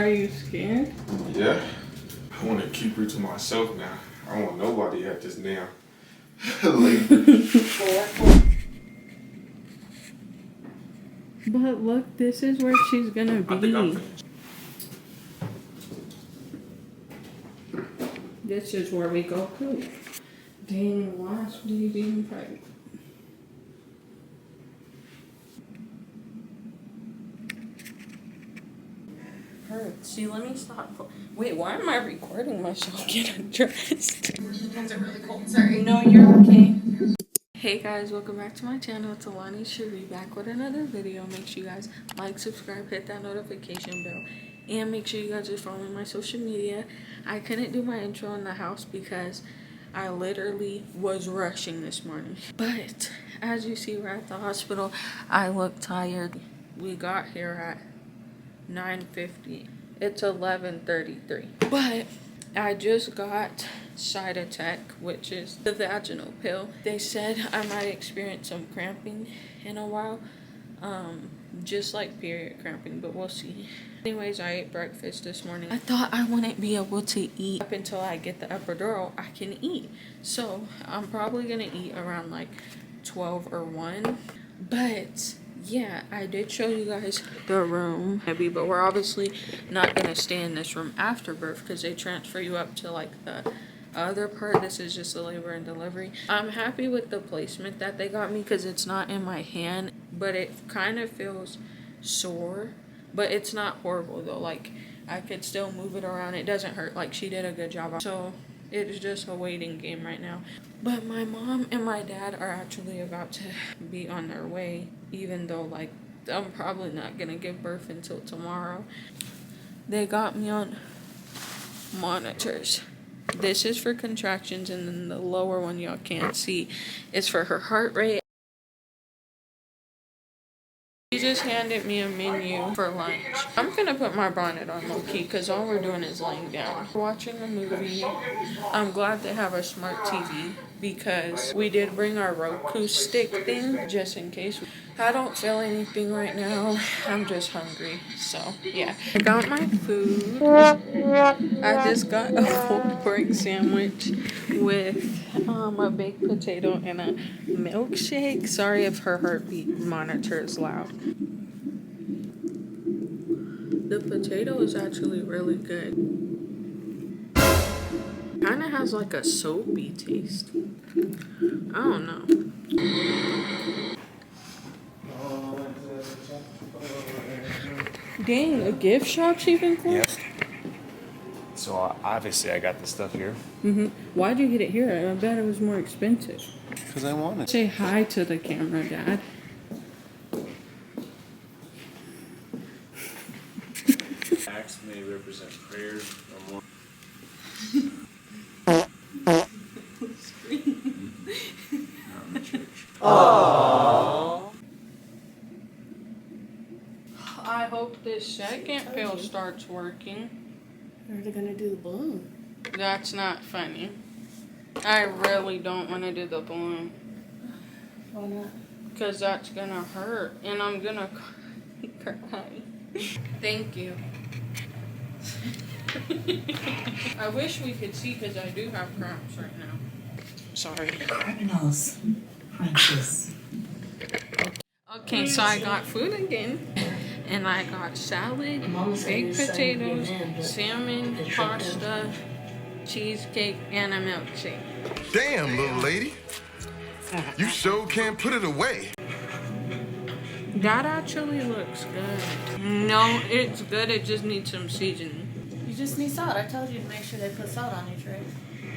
Are you scared? Yeah. I want to keep her to myself now. I don't want nobody at this damn labor. But look, this is where she's gonna be. I think I'm finished. This is where we go poop. Dang, last days even pregnant. See, let me stop. Wait, why am I recording myself getting dressed? Hands are really cold. Sorry. No, you're okay. Hey guys, welcome back to my channel. It's Alani Cherie back with another video. Make sure you guys like, subscribe, hit that notification bell, and make sure you guys are following my social media. I couldn't do my intro in the house because I literally was rushing this morning. But as you see, we're at the hospital. I look tired. We got here at 9:50. It's 11:33. But I just got Cytotec, which is the vaginal pill. They said I might experience some cramping in a while, just like period cramping, but we'll see. Anyways, I ate breakfast this morning. I thought I wouldn't be able to eat up until I get the epidural. I can eat, so I'm probably gonna eat around like 12 or 1. But yeah, I did show you guys the room, but we're obviously not gonna stay in this room after birth because they transfer you up to like the other part. This is just the labor and delivery. I'm happy with the placement that they got me because it's not in my hand, but it kind of feels sore, but it's not horrible though. Like I could still move it around. It doesn't hurt. Like she did a good job. So it is just a waiting game right now. But my mom and my dad are actually about to be on their way, even though like I'm probably not gonna give birth until tomorrow. They got me on monitors. This is for contractions, and then the lower one y'all can't see is for her heart rate. She just handed me a menu for lunch. I'm gonna put my bonnet on low key because all we're doing is laying down. Watching a movie. I'm glad they have a smart TV because we did bring our Roku stick thing just in case. I don't feel anything right now. I'm just hungry. So yeah. I got my food. I just got a pulled pork sandwich with a baked potato and a milkshake. Sorry if her heartbeat monitor is loud. The potato is actually really good. Kind of has like a soapy taste. I don't know. Dang, the gift shop's even closed? Yep. So obviously I got the stuff here. Why'd you get it here? I bet it was more expensive. Because I wanted it. Say hi to the camera, Dad. Acts may represent prayers or more. Not in the church. Aww. I hope this second pill starts working. Are they gonna do the balloon? That's not funny. I really don't want to do the balloon. Why not? Because that's gonna hurt. And I'm gonna cry. Thank you. I wish we could see because I do have cramps right now. Sorry. Criminals. Princess. Okay, so I got food again. And I got salad, baked potatoes, salmon, pasta, cheesecake, and a milkshake. Damn, little lady. You sure can't put it away. That actually looks good. No, it's good. It just needs some seasoning. You just need salt. I told you to make sure they put salt on your tray.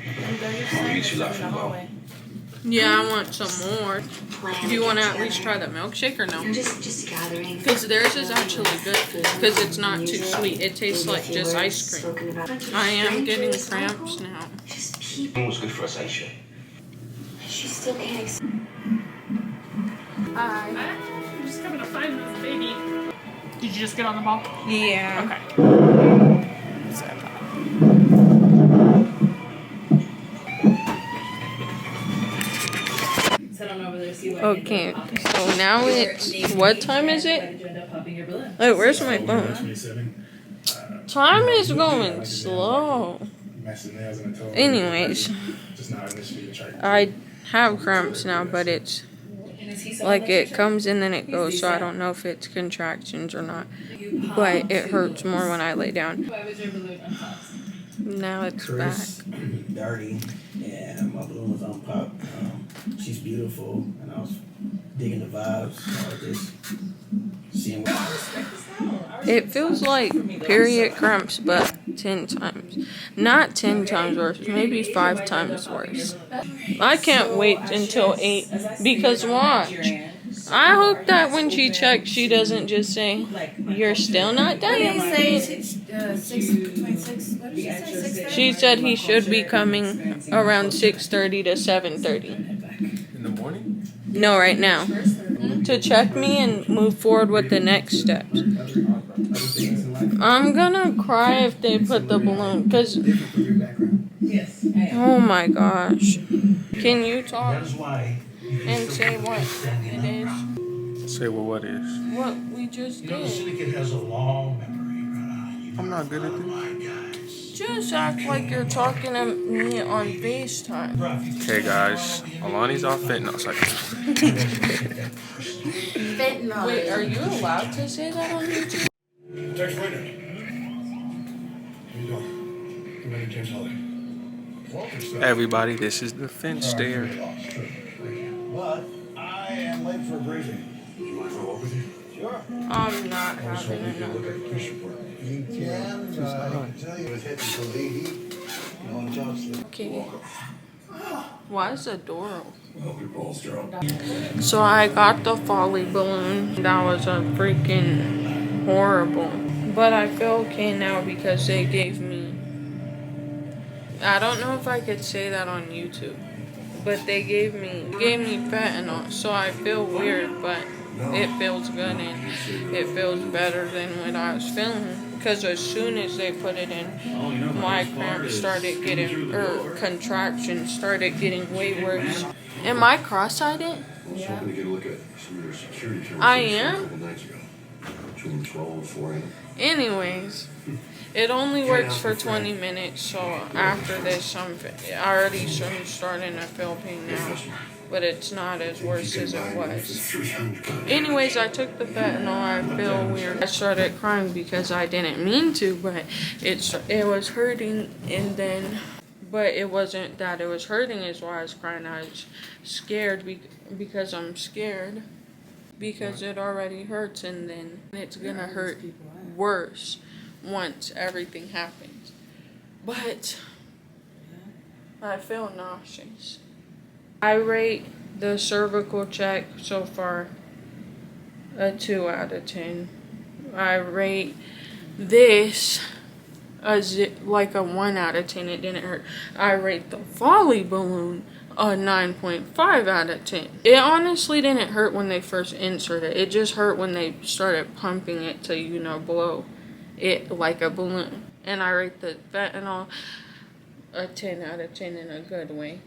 And they're just saying in the hallway. Yeah, I want some more. Do you want to at least try the milkshake or no? Just gathering. Because theirs is actually good because it's not too sweet. It tastes like just ice cream. I am getting cramps now. Just people. Was good for us, Aisha. She still can't. I'm just coming to find this baby. Did you just get on the ball? Yeah. Okay. Okay, so now it's, what time is it? Oh, where's my phone? Time is going slow. Anyways, I have cramps now, but it's like it comes and then it goes, so I don't know if it's contractions or not. But it hurts more when I lay down. Now it's back. Dirty. Yeah, my balloon was unpopped. She's beautiful, and I was digging the vibes. Just seeing what. It feels like period cramps, but 10 times. Not 10 times worse, maybe 5 times worse. I can't wait until 8, because watch. I hope that when she checks, she doesn't just say, "You're still not done." She said he should be coming around 6:30 to 7:30. In the morning? No, right now. To check me and move forward with the next steps. I'm gonna cry if they put the balloon, because, oh my gosh. Can you talk and say what it is? Say what is? What we just did. Has a long memory. I'm not good at this. Just act like you're talking to me on FaceTime. Okay, guys. Alani's off fentanyl. Wait, are you allowed to say that on YouTube? Text right now. How you doing? I'm ready, James Holly. Everybody, this is the fence stare. But I am late for a briefing. You want to go up with you? Sure. I'm not having Look enough. at the police report. You can. I can tell you it's headed for lady. You want to talk to Okay. Why is the door open? Well, we rolls, Gerald. So I got the Foley balloon. That was a freaking horrible. But I feel okay now because they gave me, I don't know if I could say that on YouTube, but they gave me fentanyl. So I feel weird, but it feels good and it feels better than what I was feeling. Because as soon as they put it in, my cramps started getting, or contractions started getting way worse. Am I cross-eyed? I was hoping to get a look at some of your security terms. I A am? couple nights ago. Between 12 and 4 a.m. Anyways, it only works for 20 minutes, so after this, I'm already starting to feel pain now. But it's not as worse as it was. Anyways, I took the fentanyl. I feel weird. I started crying because I didn't mean to, but it was hurting, and then, but it wasn't that it was hurting is why I was crying. I was scared because I'm scared because it already hurts, and then it's gonna hurt worse once everything happens. But I feel nauseous. I rate the cervical check so far a 2 out of 10. I rate this like a 1 out of 10. It didn't hurt. I rate the Foley balloon a 9.5 out of 10. It honestly didn't hurt when they first inserted it. It just hurt when they started pumping it to, blow it like a balloon. And I rate the fentanyl a 10 out of 10 in a good way.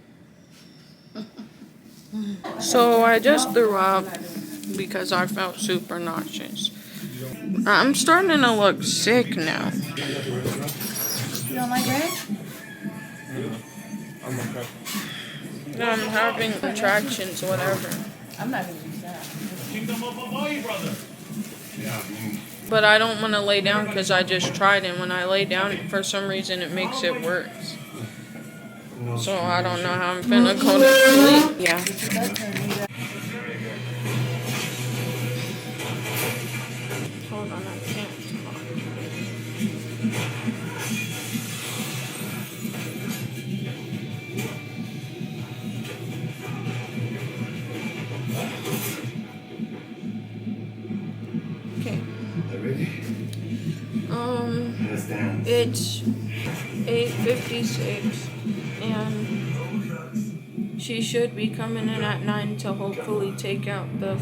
So I just threw up because I felt super nauseous. I'm starting to look sick now. You don't like red? I'm okay. I'm having contractions, whatever. I'm not gonna use that. Kingdom of Hawaii, brother. But I don't want to lay down because I just tried, and when I lay down, for some reason, it makes it worse. So I don't know how I'm finna go to sleep. Yeah. Hold on, I can't talk. Okay. It's 8:56, and she should be coming in at 9 to hopefully take out the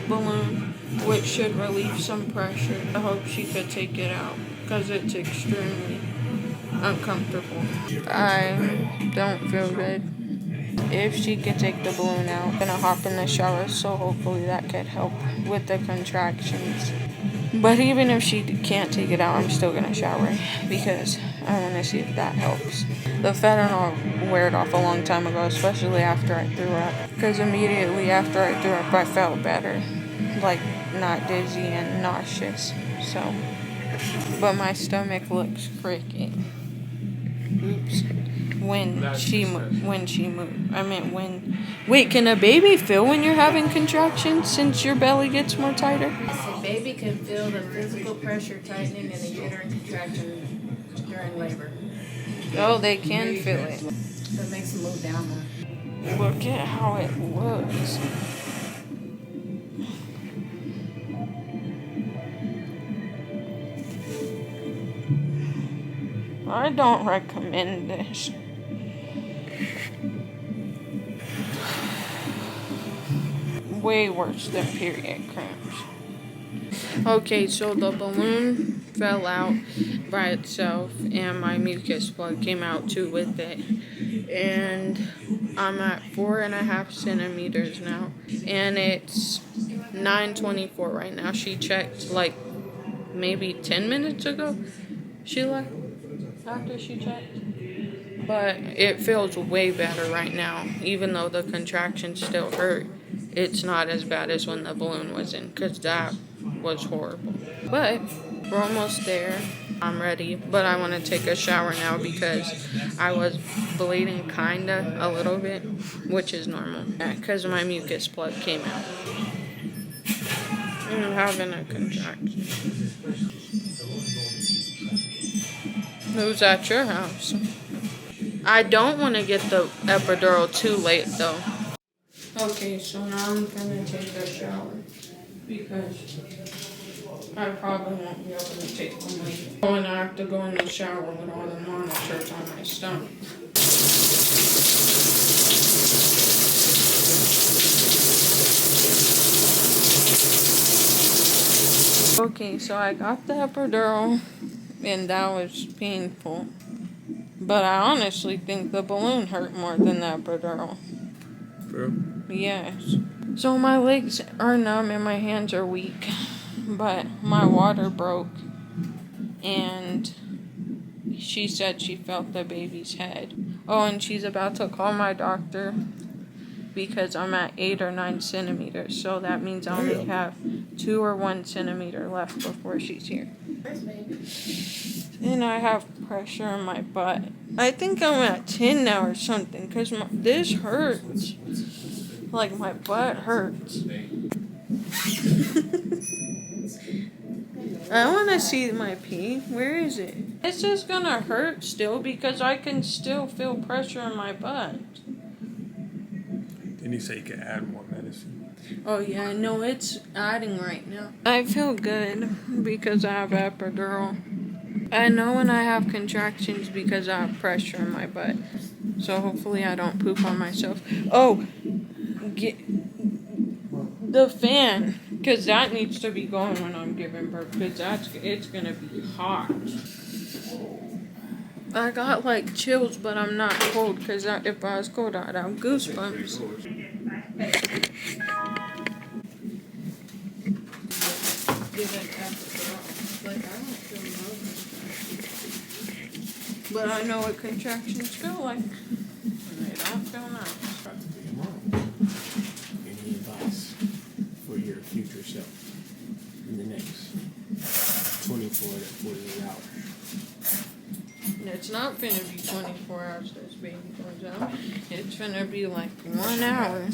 balloon, which should relieve some pressure. I hope she could take it out, because it's extremely uncomfortable. I don't feel good. If she could take the balloon out, I'm gonna hop in the shower, so hopefully that could help with the contractions. But even if she can't take it out, I'm still gonna shower because I want to see if that helps. The fentanyl wore off a long time ago, especially after I threw up. Because immediately after I threw up, I felt better, like not dizzy and nauseous. So, but my stomach looks crooked. Oops. When she moved. I meant when. Wait, can a baby feel when you're having contractions since your belly gets more tighter? A baby can feel the physical pressure tightening in the uterine contraction during labor. Oh, they can feel it. So it makes them move down more. Look at how it looks. I don't recommend this. Way worse than period cramps. Okay, so the balloon fell out by itself and my mucus plug came out too with it. And I'm at 4.5 centimeters now. And it's 9:24 right now. She checked like maybe 10 minutes ago. She left after she checked. But it feels way better right now. Even though the contractions still hurt, it's not as bad as when the balloon was in, because that was horrible. But we're almost there. I'm ready, but I want to take a shower now because I was bleeding kinda a little bit, which is normal, because my mucus plug came out. I'm having a contraction. Who's at your house? I don't want to get the epidural too late though. Okay, so now I'm gonna take a shower because I probably won't be able to take one later. Oh, and I have to go in the shower with all the monitors on my stomach. Okay, so I got the epidural and that was painful. But I honestly think the balloon hurt more than the epidural. Bro. Yes. So my legs are numb and my hands are weak. But my water broke. And she said she felt the baby's head. Oh, and she's about to call my doctor because I'm at 8 or 9 centimeters. So that means I only have 2 or 1 centimeter left before she's here. And I have pressure in my butt. I think I'm at 10 now or something because this hurts. Like my butt hurts. I want to see my pee. Where is it? It's just gonna hurt still because I can still feel pressure in my butt. Didn't you say you could add more medicine? Oh yeah, no, it's adding right now. I feel good because I have epidural. I know when I have contractions because I have pressure in my butt. So hopefully I don't poop on myself. Oh, get the fan, because that needs to be going when I'm giving birth, because it's gonna be hot. I got like chills, but I'm not cold, because if I was cold, I'd have goosebumps. But I know what contractions feel like. And they don't feel nice. Any advice for your future self in the next 24 to 48 hours? It's not gonna be 24 hours this baby comes out. It's gonna be like 1 hour.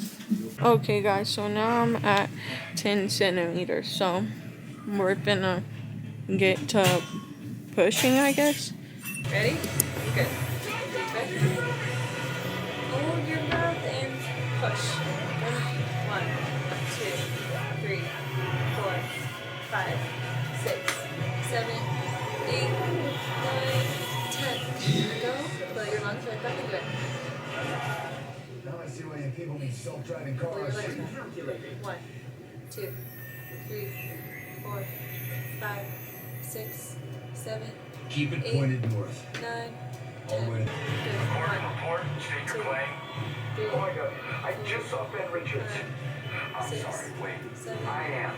Okay guys, so now I'm at 10 centimeters. So we're gonna get to pushing, I guess. Ready? Good. Hold your breath and push. 1, 2, 3, 4, 5, 6, 7, 8, 9, 10. Go. Fill your lungs right back into it. Now I see why you people need self-driving Pull your cars. legs back. 1, 2, 3, 4, 5, 6, 7, Keep it 8, pointed north. 9, All the 10. way. Good. 1, 2, Oh my God, I just saw Ben Richards. I'm sorry, wait. I am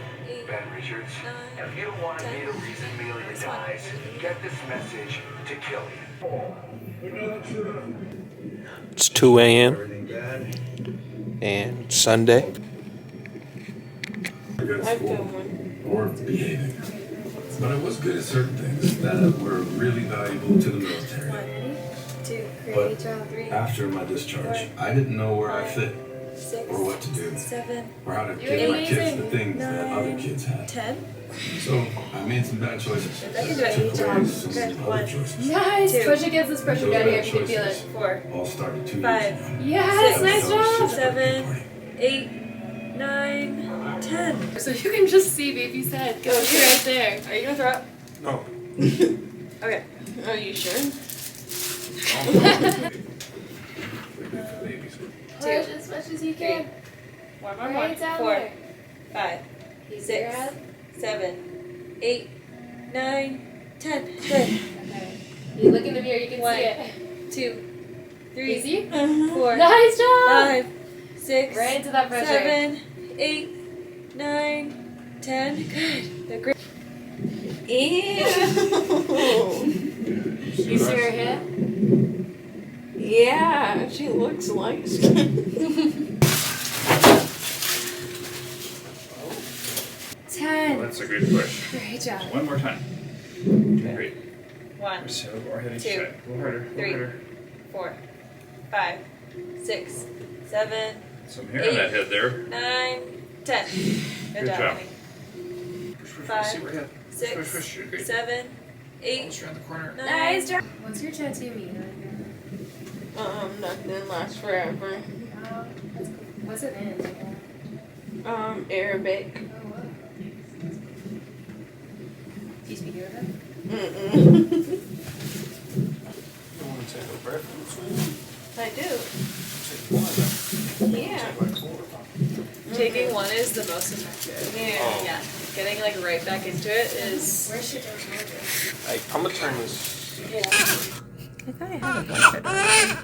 Ben Richards. If you don't want to be the reason Amelia dies, get this message to kill you. It's 2 a.m. and Sunday. I've done one. Or behaving. But I was good at certain things that were really valuable to the military. 1, 2, But create job 3. after my discharge, I didn't know where I fit, 6, or what to do, 7, or how to You're give my kids the amazing. things that 9, other kids had. 10. So I made some bad choices. I can do it. Took away some Good. other 1, choices. Nice. 2. Push against this pressure Those down here. bad You can feel choices it. 4, all started 2 years 5. ago. Yes, nice job. 7, 8, 9, 10. So you can just see baby said. Go right there. Are you gonna throw up? No. Okay. Are you sure? Push as much as you can. 1 Right down 4, there. 5, Easy 6, grab. 7, 8, 9, 10. Good. Okay. You look in the mirror, you can 1, see it. 2, 3, Easy. 4, Nice job. 5, 6, Right into that pressure. 7, 8, 9, 10. Good. They're great. Ew. You see her hip? Yeah, she looks light skinned. 10. That's a good push. Great job. One more time. Great. 1, So go ahead and 2, try. Go harder. Go 3, harder. 4, 5, 6, 7, Some hair on that head there. 9, 10. Good job, job. honey. Push, push, 5, push. See where head. Push, 6, push. You're great. 7, 8, Almost around the corner. 9. Nice job. What's your tattoo mean? Nothing lasts forever. What's it in? Arabic. Oh, wow. Do you speak Arabic? You want to take a breath? I do. Take one. Yeah. Take like 4 or 5. Taking one is the most effective. Yeah. Yeah. Getting like right back into it is. Where should those charger? Hey, I'm gonna turn this. Yeah. I thought I had a blanket.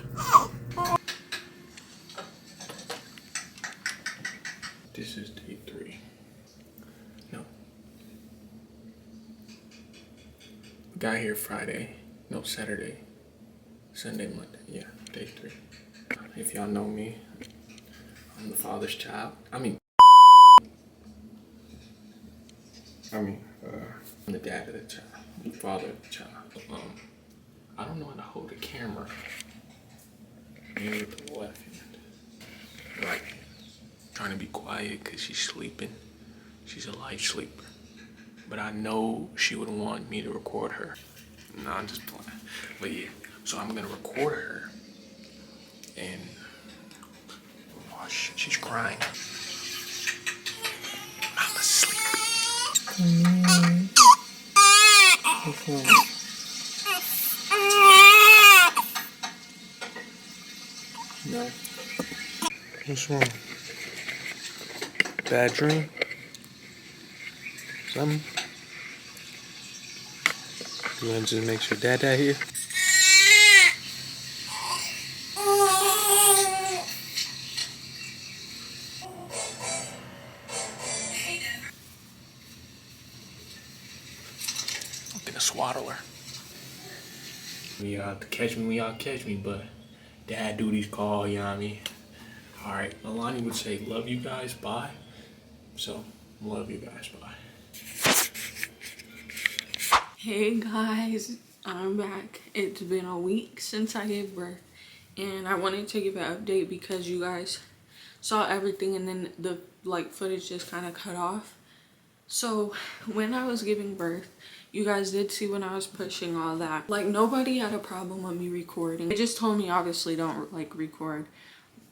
This is day 3. No. Got here Friday. No, Saturday. Sunday, Monday. Yeah, day 3. If y'all know me, I'm the father's child. I'm the dad of the child. The father of the child. I don't know how to hold a camera. Maybe with the left hand. Like, trying to be quiet because she's sleeping. She's a light sleeper. But I know she would want me to record her. No, I'm just playing. But yeah, so I'm gonna record her. And, oh shit, she's crying. I'm asleep. No. What's wrong? Bad dream? Something? You want to just make sure Dad here? I'm gonna swaddle her. Y'all catch me when y'all catch me, but Dad do these calls, you know what I mean? Alright, Alani would say, love you guys, bye. So, love you guys, bye. Hey guys, I'm back. It's been a week since I gave birth, and I wanted to give an update because you guys saw everything and then the footage just kind of cut off. So when I was giving birth, you guys did see when I was pushing all that. Like, nobody had a problem with me recording. They just told me obviously don't record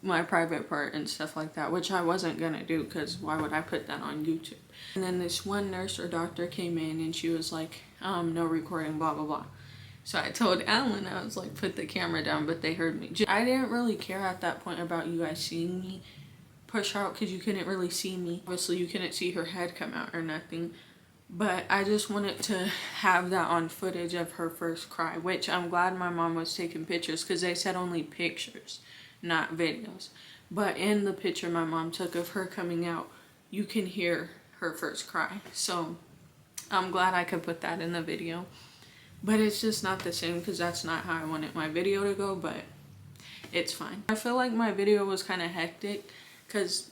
my private part and stuff like that, which I wasn't gonna do because why would I put that on YouTube? And then this one nurse or doctor came in and she was like, no recording, blah blah blah. So I told Alan, I was like, put the camera down, but they heard me. I didn't really care at that point about you guys seeing me push out because you couldn't really see me. Obviously you couldn't see her head come out or nothing, but I just wanted to have that on footage of her first cry, which I'm glad my mom was taking pictures because they said only pictures. not videos. But in the picture my mom took of her coming out, you can hear her first cry. So I'm glad I could put that in the video. But it's just not the same because that's not how I wanted my video to go, but it's fine. I feel like my video was kind of hectic because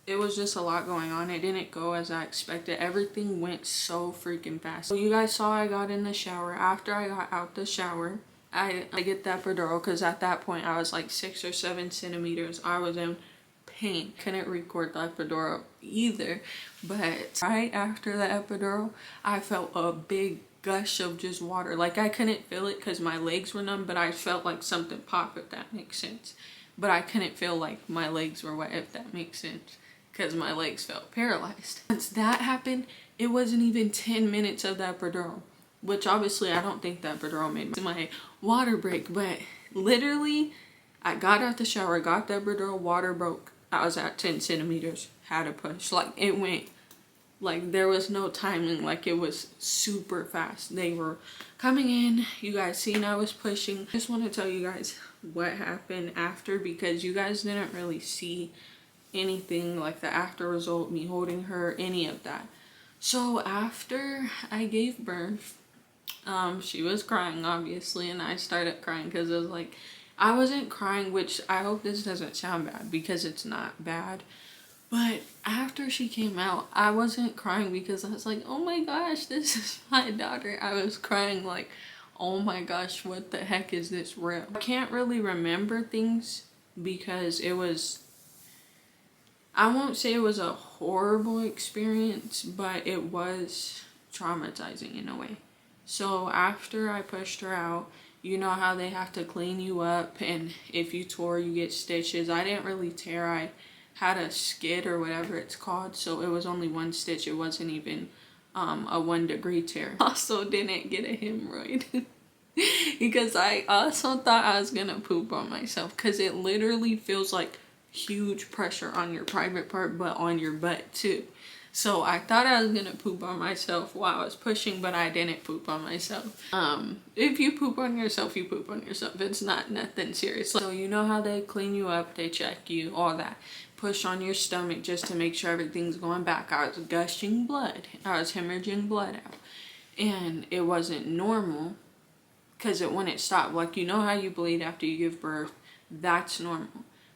it was just a lot going on. It didn't go as I expected. Everything went so freaking fast. So you guys saw I got in the shower. After I got out the shower, I get that epidural because at that point I was like 6 or 7 centimeters. I was in pain. Couldn't record the epidural either. But right after the epidural, I felt a big gush of just water. Like I couldn't feel it because my legs were numb, but I felt like something pop, if that makes sense. But I couldn't feel like my legs were wet, if that makes sense, because my legs felt paralyzed. Once that happened, it wasn't even 10 minutes of that epidural, which obviously I don't think that epidural made my water break, but literally I got out the shower, got the epidural, water broke. I was at 10 centimeters, had to push. Like it went, like there was no timing, like it was super fast. They were coming in, you guys seen I was pushing. Just want to tell you guys what happened after because you guys didn't really see anything like the after result, me holding her, any of that. So after I gave birth, she was crying obviously, and I started crying because it was like, I wasn't crying, which I hope this doesn't sound bad because it's not bad, but after she came out, I wasn't crying because I was like, oh my gosh, this is my daughter. I was crying like, oh my gosh, what the heck is this real? I can't really remember things because it was, I won't say it was a horrible experience, but it was traumatizing in a way. So after I pushed her out, you know how they have to clean you up, and if you tore, you get stitches. I didn't really tear. I had a skid or whatever it's called, so it was only 1 stitch. It wasn't even a 1 degree tear. Also didn't get a hemorrhoid because I also thought I was gonna poop on myself because it literally feels like huge pressure on your private part, but on your butt too. So I thought I was gonna poop on myself while I was pushing, but I didn't poop on myself. If you poop on yourself, you poop on yourself. It's not nothing serious. So you know how they clean you up, they check you, all that. Push on your stomach just to make sure everything's going back. I was gushing blood. I was hemorrhaging blood out. And it wasn't normal because it wouldn't stop. Like, you know how you bleed after you give birth? That's normal.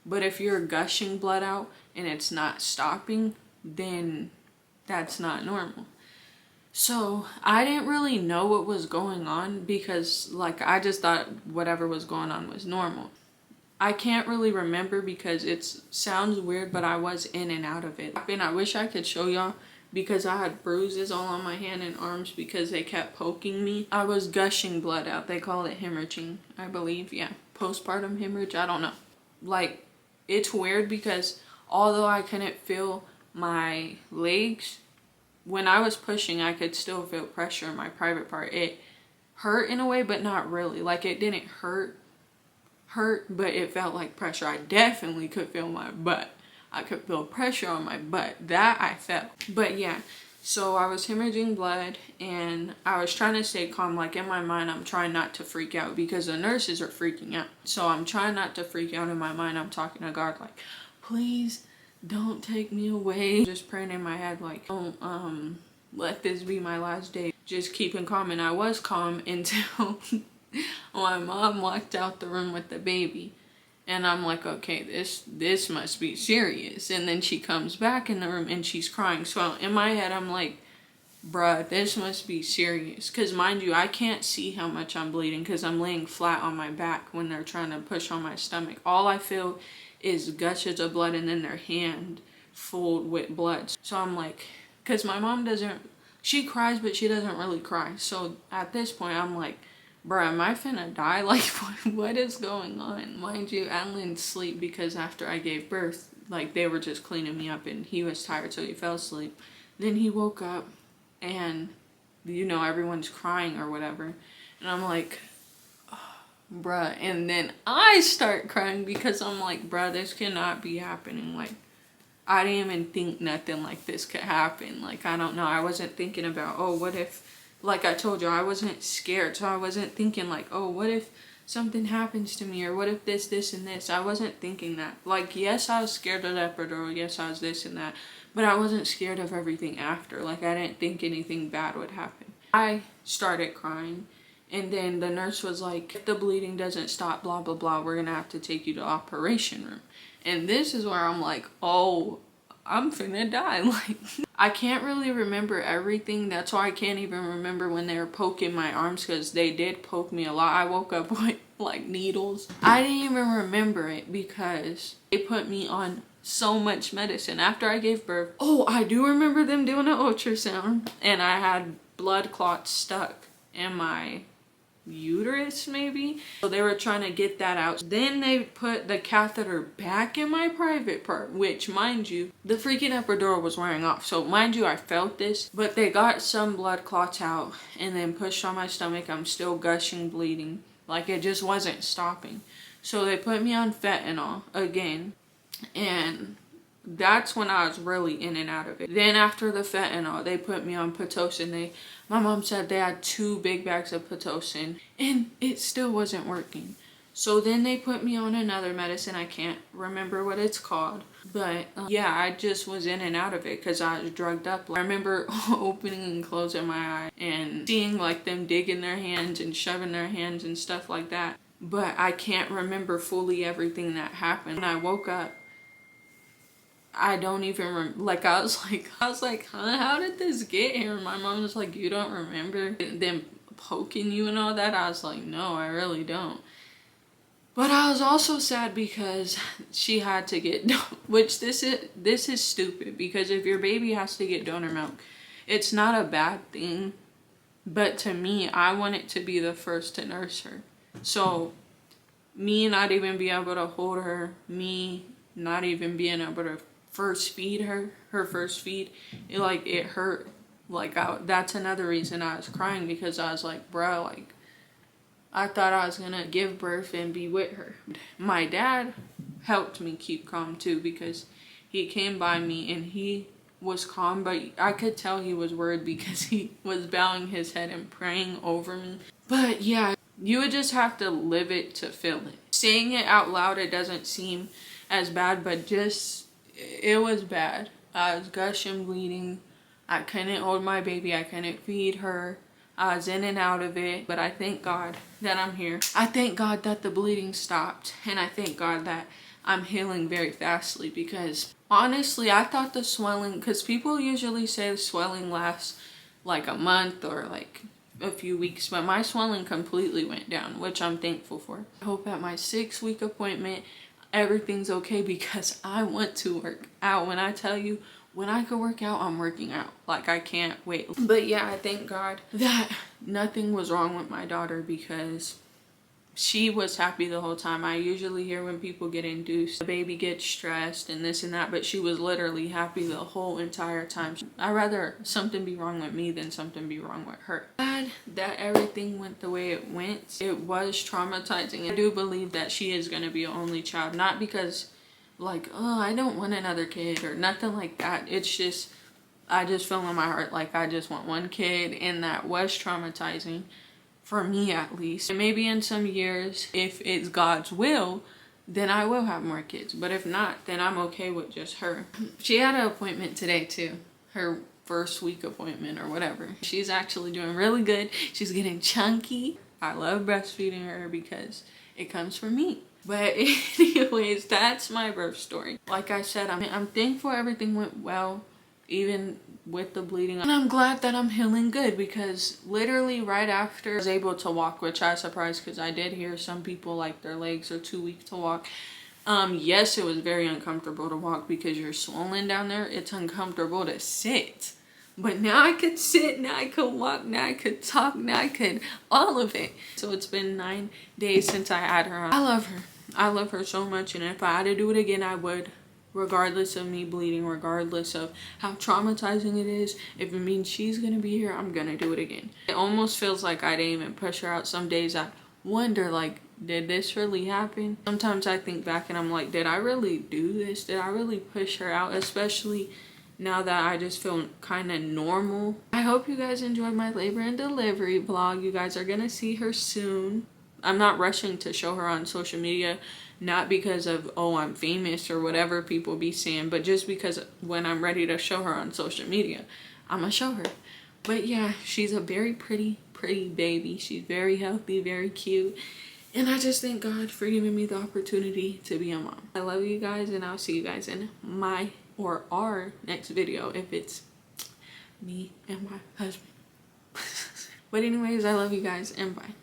But if you're gushing blood out and it's not stopping, then that's not normal. So I didn't really know what was going on because like I just thought whatever was going on was normal. I can't really remember because it sounds weird, but I was in and out of it. And I wish I could show y'all because I had bruises all on my hand and arms because they kept poking me. I was gushing blood out. They call it hemorrhaging, I believe. Yeah, postpartum hemorrhage, I don't know. Like, it's weird because although I couldn't feel my legs, when I was pushing, I could still feel pressure in my private part. It hurt in a way, but not really. Like, it didn't hurt, but it felt like pressure. I definitely could feel my butt. I could feel pressure on my butt. That I felt. But yeah, so I was hemorrhaging blood and I was trying to stay calm. Like in my mind, I'm trying not to freak out because the nurses are freaking out. So I'm trying not to freak out. In my mind, I'm talking to God like, please don't take me away. Just praying in my head like, don't let this be my last day. Just keeping calm. And I was calm until my mom walked out the room with the baby. And I'm like, okay, this must be serious. And then she comes back in the room and she's crying. So in my head, I'm like, bruh, this must be serious. Because mind you, I can't see how much I'm bleeding because I'm laying flat on my back when they're trying to push on my stomach. All I feel is gushes of blood and then their hand full with blood. So I'm like, because my mom doesn't, she cries, but she doesn't really cry. So at this point, I'm like, bruh, am I finna die? Like, what is going on? Mind you, Alan sleep because after I gave birth, like, they were just cleaning me up and he was tired, so he fell asleep. Then he woke up and, you know, everyone's crying or whatever. And I'm like, oh, bruh. And then I start crying because I'm like, bruh, this cannot be happening. Like, I didn't even think nothing like this could happen. Like, I don't know. I wasn't thinking about, oh, what if... Like I told you, I wasn't scared, so I wasn't thinking like, oh, what if something happens to me, or what if this, and this. I wasn't thinking that. Like, yes, I was scared of the epidural, yes, I was this and that, but I wasn't scared of everything after. Like, I didn't think anything bad would happen. I started crying, and then the nurse was like, if the bleeding doesn't stop, blah, blah, blah, we're gonna have to take you to the operation room. And this is where I'm like, oh, I'm finna die. Like, I can't really remember everything. That's why I can't even remember when they were poking my arms, because they did poke me a lot. I woke up with like needles. I didn't even remember it because they put me on so much medicine after I gave birth. Oh, I do remember them doing an ultrasound, and I had blood clots stuck in my uterus, maybe, so they were trying to get that out. Then they put the catheter back in my private part, which, mind you, the freaking epidural was wearing off, so mind you, I felt this, but they got some blood clots out and then pushed on my stomach. I'm still gushing, bleeding, like it just wasn't stopping. So they put me on fentanyl again, and that's when I was really in and out of it. Then after the fentanyl, they put me on Pitocin. My mom said they had 2 big bags of Pitocin, and it still wasn't working. So then they put me on another medicine. I can't remember what it's called, but yeah, I just was in and out of it because I was drugged up. I remember opening and closing my eye and seeing like them digging their hands and shoving their hands and stuff like that. But I can't remember fully everything that happened. When I woke up, I don't even like, I was like, huh, how did this get here? And my mom was like, you don't remember them poking you and all that? I was like, no, I really don't. But I was also sad because she had to get, which this is stupid, because if your baby has to get donor milk, it's not a bad thing. But to me, I wanted to be the first to nurse her. So me not even being able to hold her, me not even being able to first feed her first feed, it hurt. Like, that's another reason I was crying, because I was like, bro, like, I thought I was gonna give birth and be with her. My dad helped me keep calm too, because he came by me and he was calm, but I could tell he was worried because he was bowing his head and praying over me. But yeah, you would just have to live it to feel it. Saying it out loud, it doesn't seem as bad, but just, it was bad. I was gushing, bleeding. I couldn't hold my baby. I couldn't feed her. I was in and out of it. But I thank God that I'm here. I thank God that the bleeding stopped. And I thank God that I'm healing very fastly, because honestly, I thought the swelling, because people usually say the swelling lasts like a month or like a few weeks, but my swelling completely went down, which I'm thankful for. I hope at my 6-week appointment everything's okay, because I want to work out. When I tell you, when I could work out, I'm working out. Like, I can't wait. But yeah, I thank God that nothing was wrong with my daughter, because she was happy the whole time. I usually hear when people get induced, the baby gets stressed and this and that, but she was literally happy the whole entire time. I'd rather something be wrong with me than something be wrong with her. Glad that everything went the way it went. It was traumatizing. I do believe that she is going to be an only child, not because like, oh, I don't want another kid or nothing like that. It's just, I just feel in my heart like I just want one kid, and that was traumatizing. For me, at least. And maybe in some years, if it's God's will, then I will have more kids. But if not, then I'm okay with just her. She had an appointment today too. Her first week appointment or whatever. She's actually doing really good. She's getting chunky. I love breastfeeding her because it comes from me. But anyways, that's my birth story. Like I said, I'm thankful everything went well, even with the bleeding. And I'm glad that I'm healing good, because literally right after I was able to walk, which I was surprised, because I did hear some people like their legs are too weak to walk. Yes, it was very uncomfortable to walk because you're swollen down there. It's uncomfortable to sit. But now I could sit, now I could walk, now I could talk, now I could, all of it. So it's been 9 days since I had her on. I love her. I love her so much, and if I had to do it again, I would. Regardless of me bleeding, regardless of how traumatizing it is, if it means she's gonna be here, I'm gonna do it again. It almost feels like I didn't even push her out. Some days I wonder, like, did this really happen? Sometimes I think back and I'm like, did I really do this? Did I really push her out? Especially now that I just feel kind of normal. I hope you guys enjoyed my labor and delivery vlog. You guys are gonna see her soon. I'm not rushing to show her on social media, not because of, oh, I'm famous or whatever people be saying, but just because when I'm ready to show her on social media, I'm gonna show her. But yeah, she's a very pretty baby. She's very healthy, very cute. And I just thank God for giving me the opportunity to be a mom. I love you guys, and I'll see you guys in my or our next video if it's me and my husband. But anyways, I love you guys, and bye.